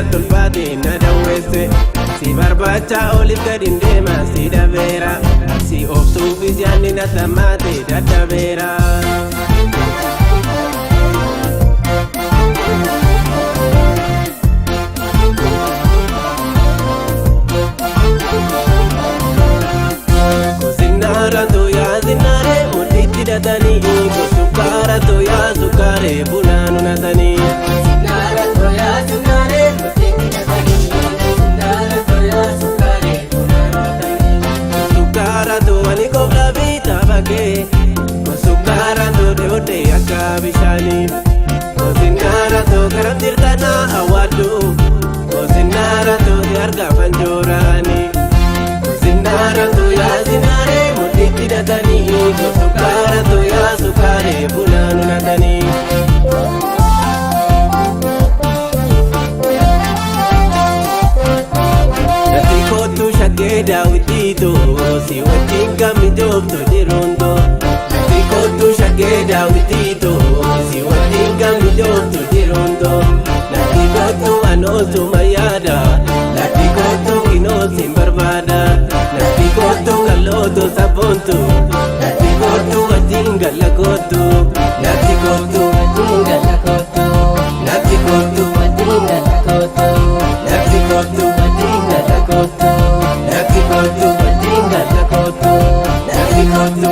na tulfaate na dawweesse si barbaacha oliif gadi deema si dhabeera si obsuufis yaadni na tammaate dadhabeera. Zinaratu ya zinare muditi datani sukarato ya sukare bunanu natani. Zinaratu ya zinare muditi datani sukarato ya sukare bunanu natani. Sukarato ani kobla bita bage sukarato deote akabishani. Zinaratu karam dirtana awadu zinaratu diarga panjorani. Zinaratu ya zinare muditi datani sukarato ya sukare bunanu natani. Nati kotu shageda witito si watinga midokto dirondo. Nati kotu shageda witito si watinga midokto dirondo. Nati kotu anotu mayada nati kotu kinosi barbada. Nati kotu kaloto sabontu nati kotu watinga lakotu. Nati kotu Watinga lakoto, nati kotu watinga lakoto, nati kotu watinga lakoto, nati kotu watinga lakoto, nati kotu